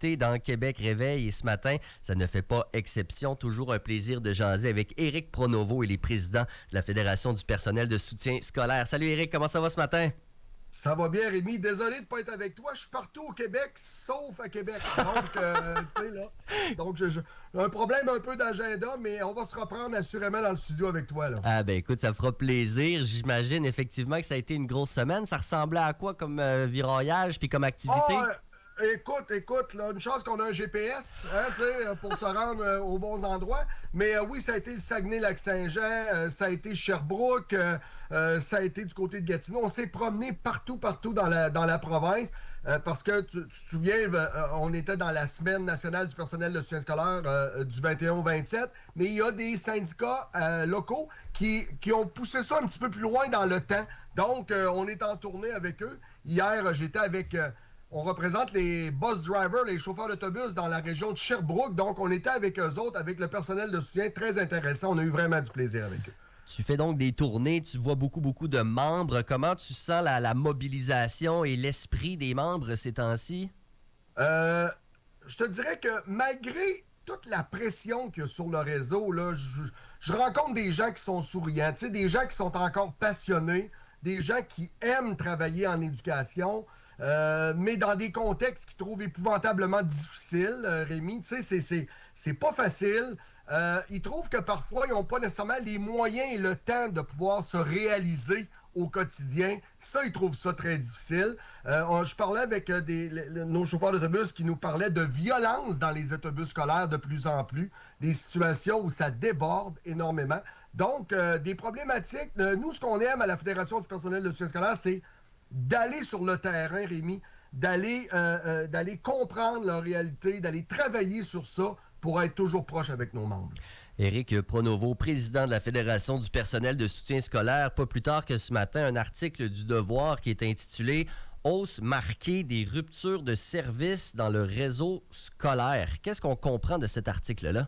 dans Québec Réveil et ce matin, ça ne fait pas exception. Toujours un plaisir de jaser avec Éric Pronovo, il est président de la Fédération du personnel de soutien scolaire. Salut Éric, comment ça va ce matin? Ça va bien, Rémi. Désolé de ne pas être avec toi. Je suis partout au Québec, sauf à Québec. Donc, tu sais, là. Donc, j'ai un problème un peu d'agenda, mais on va se reprendre assurément dans le studio avec toi, là. Ah ben écoute, ça me fera plaisir. J'imagine effectivement que ça a été une grosse semaine. Ça ressemblait à quoi comme viroyage puis comme activité? Ah, écoute, là, une chance qu'on a un GPS, hein, tu sais, pour se rendre aux bons endroits. Mais oui, ça a été le Saguenay-Lac-Saint-Jean, ça a été Sherbrooke, ça a été du côté de Gatineau. On s'est promené partout dans la province parce que tu te souviens, on était dans la semaine nationale du personnel de soutien scolaire du 21 au 27, mais il y a des syndicats locaux qui ont poussé ça un petit peu plus loin dans le temps. Donc, on est en tournée avec eux. Hier, j'étais avec... on représente les bus drivers, les chauffeurs d'autobus dans la région de Sherbrooke. Donc, on était avec eux autres, avec le personnel de soutien. Très intéressant. On a eu vraiment du plaisir avec eux. Tu fais donc des tournées, tu vois beaucoup de membres. Comment tu sens la mobilisation et l'esprit des membres ces temps-ci? Je te dirais que malgré toute la pression qu'il y a sur le réseau, là, je rencontre des gens qui sont souriants, tu sais, des gens qui sont encore passionnés, des gens qui aiment travailler en éducation, mais dans des contextes qu'ils trouvent épouvantablement difficiles, Rémi. Tu sais, c'est pas facile. Ils trouvent que parfois, ils n'ont pas nécessairement les moyens et le temps de pouvoir se réaliser au quotidien. Ça, ils trouvent ça très difficile. Je parlais avec nos chauffeurs d'autobus qui nous parlaient de violence dans les autobus scolaires de plus en plus, des situations où ça déborde énormément. Donc, des problématiques. Nous, ce qu'on aime à la Fédération du personnel de soutien scolaire, c'est d'aller sur le terrain, Rémi, d'aller comprendre leur réalité, d'aller travailler sur ça pour être toujours proche avec nos membres. Éric Pronovo, président de la Fédération du personnel de soutien scolaire, pas plus tard que ce matin, un article du Devoir qui est intitulé Hausse marquée des ruptures de services dans le réseau scolaire. Qu'est-ce qu'on comprend de cet article-là?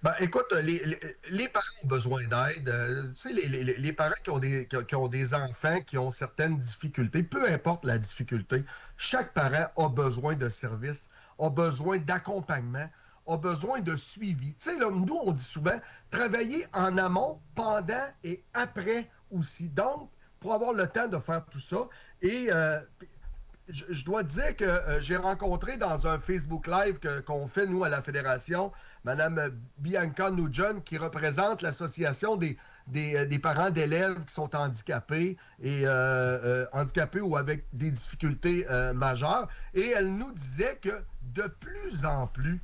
Ben, écoute, les parents ont besoin d'aide. Tu sais, les parents qui ont des enfants qui ont certaines difficultés, peu importe la difficulté, chaque parent a besoin de services, a besoin d'accompagnement, a besoin de suivi. Tu sais, là, nous, on dit souvent travailler en amont, pendant et après aussi. Donc, pour avoir le temps de faire tout ça. Et je dois te dire que j'ai rencontré dans un Facebook Live qu'on fait, nous, à la Fédération, Mme Bianca Nugent, qui représente l'association des parents d'élèves qui sont handicapés et handicapés ou avec des difficultés majeures. Et elle nous disait que de plus en plus,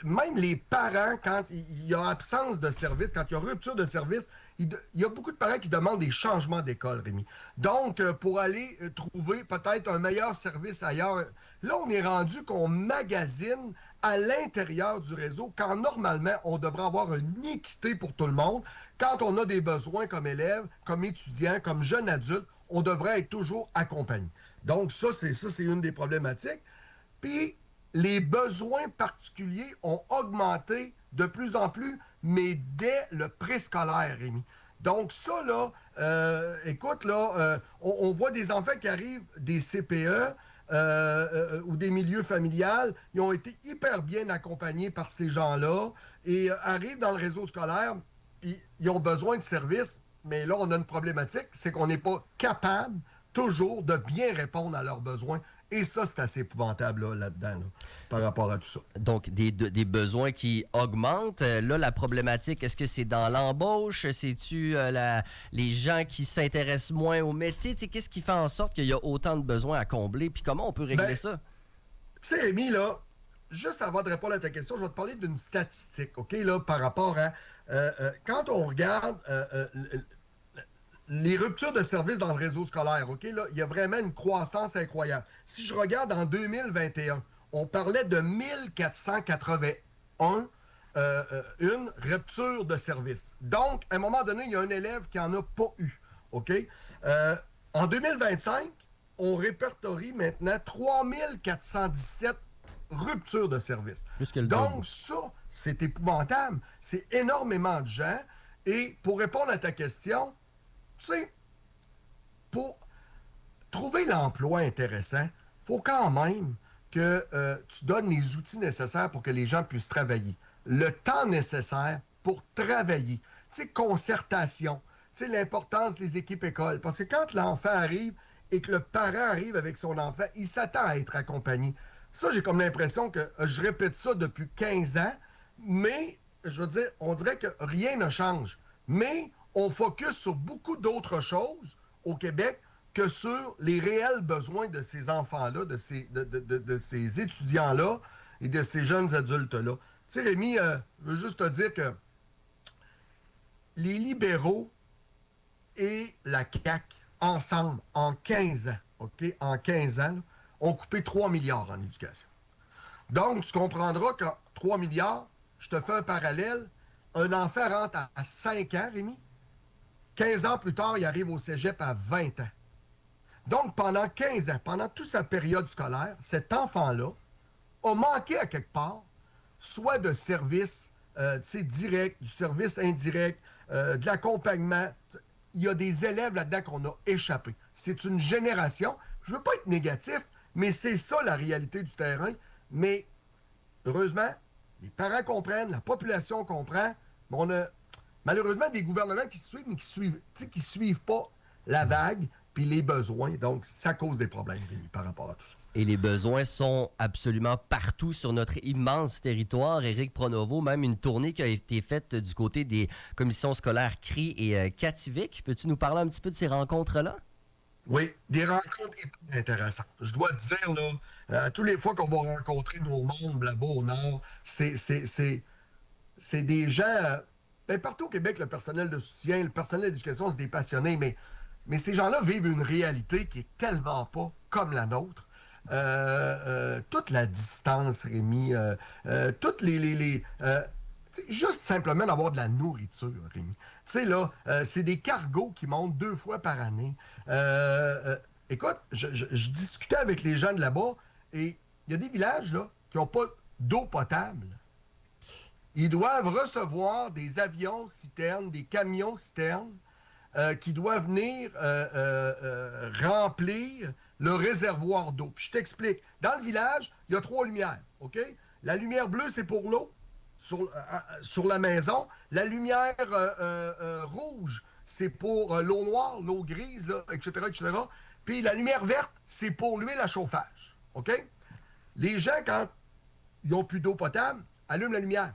même les parents, quand il y a absence de service, quand il y a rupture de service, il y a beaucoup de parents qui demandent des changements d'école, Rémi. Donc, pour aller trouver peut-être un meilleur service ailleurs, là, on est rendu qu'on magasine à l'intérieur du réseau, quand normalement, on devrait avoir une équité pour tout le monde. Quand on a des besoins comme élève, comme étudiant, comme jeune adulte, on devrait être toujours accompagné. Donc, ça, c'est une des problématiques. Puis, les besoins particuliers ont augmenté de plus en plus, mais dès le préscolaire, Rémi. Donc ça, là, écoute, là, on voit des enfants qui arrivent des CPE ou des milieux familiales. Ils ont été hyper bien accompagnés par ces gens-là et arrivent dans le réseau scolaire, puis ils ont besoin de services. Mais là, on a une problématique, c'est qu'on n'est pas capable toujours de bien répondre à leurs besoins. Et ça, c'est assez épouvantable là-dedans, par rapport à tout ça. Donc, des besoins qui augmentent. Là, la problématique, est-ce que c'est dans l'embauche? C'est-tu les gens qui s'intéressent moins au métier? Tu sais, qu'est-ce qui fait en sorte qu'il y a autant de besoins à combler? Puis comment on peut régler ça? Tu sais, Rémi, là, juste avant de répondre à ta question, je vais te parler d'une statistique, OK, là, par rapport à... quand on regarde... les ruptures de services dans le réseau scolaire, OK? Là, il y a vraiment une croissance incroyable. Si je regarde en 2021, on parlait de 1481 une rupture de service. Donc, à un moment donné, il y a un élève qui n'en a pas eu, OK? En 2025, on répertorie maintenant 3417 ruptures de service. Donc, ça, c'est épouvantable. C'est énormément de gens. Et pour répondre à ta question, tu sais, pour trouver l'emploi intéressant, il faut quand même que tu donnes les outils nécessaires pour que les gens puissent travailler. Le temps nécessaire pour travailler. Tu sais, concertation. Tu sais, l'importance des équipes écoles. Parce que quand l'enfant arrive et que le parent arrive avec son enfant, il s'attend à être accompagné. Ça, j'ai comme l'impression que je répète ça depuis 15 ans, mais je veux dire, on dirait que rien ne change. Mais on focus sur beaucoup d'autres choses au Québec que sur les réels besoins de ces enfants-là, de ces étudiants-là et de ces jeunes adultes-là. Tu sais, Rémi, je veux juste te dire que les libéraux et la CAQ, ensemble, en 15 ans, OK, en 15 ans, là, ont coupé 3 milliards en éducation. Donc, tu comprendras que 3 milliards, je te fais un parallèle, un enfant rentre à 5 ans, Rémi, 15 ans plus tard, il arrive au cégep à 20 ans. Donc, pendant 15 ans, pendant toute sa période scolaire, cet enfant-là a manqué à quelque part, soit de services directs, du service indirect, de l'accompagnement. Il y a des élèves là-dedans qu'on a échappé. C'est une génération. Je ne veux pas être négatif, mais c'est ça la réalité du terrain. Mais heureusement, les parents comprennent, la population comprend, mais on a malheureusement des gouvernements qui suivent, mais qui suivent pas la vague puis les besoins. Donc, ça cause des problèmes, Rémi, par rapport à tout ça. Et les besoins sont absolument partout sur notre immense territoire. Éric Pronovo, même une tournée qui a été faite du côté des commissions scolaires CRI et Kativik. Peux-tu nous parler un petit peu de ces rencontres-là? Oui, des rencontres hyper intéressantes. Je dois te dire, là, toutes les fois qu'on va rencontrer nos membres là-bas au Nord, c'est des gens... ben, partout au Québec, le personnel de soutien, le personnel d'éducation, c'est des passionnés, mais ces gens-là vivent une réalité qui est tellement pas comme la nôtre. Toute la distance, Rémi, toutes juste simplement d'avoir de la nourriture, Rémi. Tu sais, là, c'est des cargos qui montent 2 fois par année. Écoute, je discutais avec les gens de là-bas et il y a des villages, là, qui n'ont pas d'eau potable. Ils doivent recevoir des avions citernes, des camions citernes qui doivent venir remplir le réservoir d'eau. Puis je t'explique. Dans le village, il y a 3 lumières, OK? La lumière bleue, c'est pour l'eau sur la maison. La lumière rouge, c'est pour l'eau noire, l'eau grise, là, etc., etc. Puis la lumière verte, c'est pour l'huile à chauffage, OK? Les gens, quand ils n'ont plus d'eau potable, allument la lumière.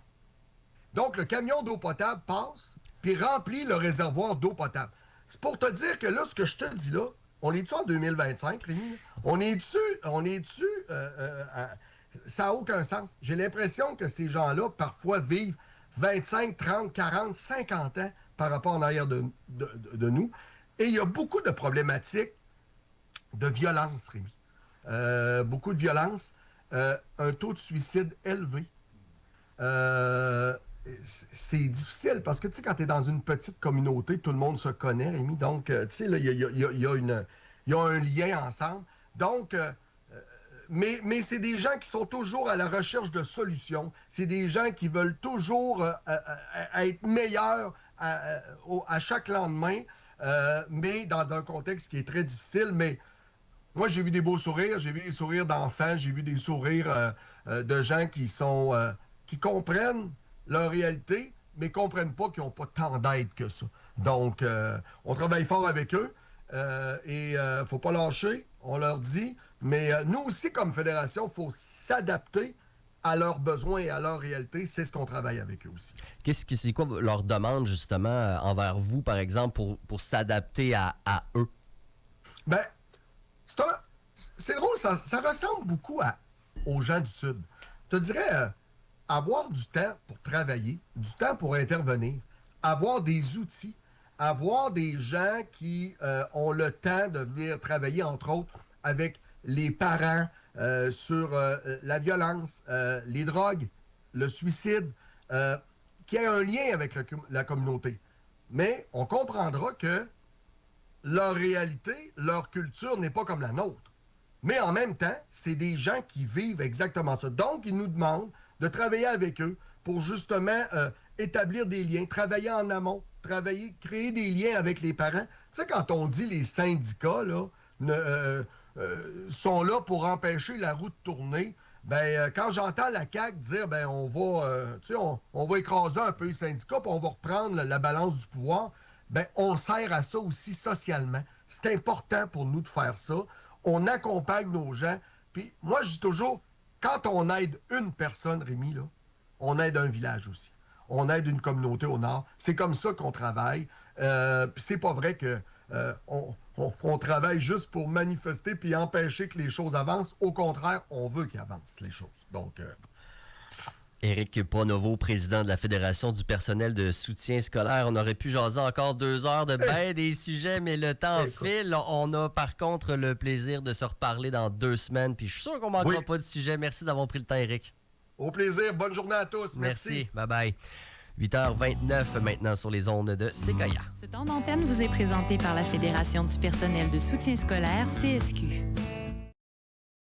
Donc, le camion d'eau potable passe puis remplit le réservoir d'eau potable. C'est pour te dire que là, ce que je te dis là, on est-tu en 2025, Rémi? On est-tu ça n'a aucun sens. J'ai l'impression que ces gens-là, parfois, vivent 25, 30, 40, 50 ans par rapport en arrière de nous. Et il y a beaucoup de problématiques de violence, Rémi. Beaucoup de violence. Un taux de suicide élevé. C'est difficile parce que, tu sais, quand tu es dans une petite communauté, tout le monde se connaît, Rémi. Donc, tu sais, là, il y a un lien ensemble. Donc, mais c'est des gens qui sont toujours à la recherche de solutions. C'est des gens qui veulent toujours être meilleurs à chaque lendemain, mais dans un contexte qui est très difficile. Mais moi, j'ai vu des beaux sourires, j'ai vu des sourires d'enfants, j'ai vu des sourires de gens qui comprennent leur réalité, mais ne comprennent pas qu'ils n'ont pas tant d'aide que ça. Donc, on travaille fort avec eux et il ne faut pas lâcher, on leur dit. Mais nous aussi, comme fédération, il faut s'adapter à leurs besoins et à leur réalité. C'est ce qu'on travaille avec eux aussi. C'est quoi leur demande, justement, envers vous, par exemple, pour s'adapter à eux? Ben, c'est drôle, ça ressemble beaucoup aux gens du Sud. Je te dirais, avoir du temps pour travailler, du temps pour intervenir, avoir des outils, avoir des gens qui ont le temps de venir travailler, entre autres, avec les parents sur la violence, les drogues, le suicide, qui a un lien avec la communauté. Mais on comprendra que leur réalité, leur culture n'est pas comme la nôtre. Mais en même temps, c'est des gens qui vivent exactement ça. Donc, ils nous demandent de travailler avec eux pour justement établir des liens, travailler en amont, créer des liens avec les parents. Tu sais, quand on dit les syndicats, là, sont là pour empêcher la roue de tourner. Quand j'entends la CAQ dire on va écraser un peu les syndicats puis on va reprendre la balance du pouvoir, on sert à ça aussi socialement. C'est important pour nous de faire ça. On accompagne nos gens. Puis moi, je dis toujours, quand on aide une personne, Rémi, là, on aide un village aussi. On aide une communauté au nord. C'est comme ça qu'on travaille. Puis c'est pas vrai que on travaille juste pour manifester puis empêcher que les choses avancent. Au contraire, on veut qu'ils avancent, les choses. Donc... Éric Pronovo, président de la Fédération du personnel de soutien scolaire. On aurait pu jaser encore 2 heures de ben des sujets, mais le temps file. On a par contre le plaisir de se reparler dans 2 semaines. Puis je suis sûr qu'on ne manquera pas de sujet. Merci d'avoir pris le temps, Éric. Au plaisir. Bonne journée à tous. Merci. Bye-bye. 8h29 maintenant sur les ondes de Sequoia. Ce temps d'antenne vous est présenté par la Fédération du personnel de soutien scolaire, CSQ.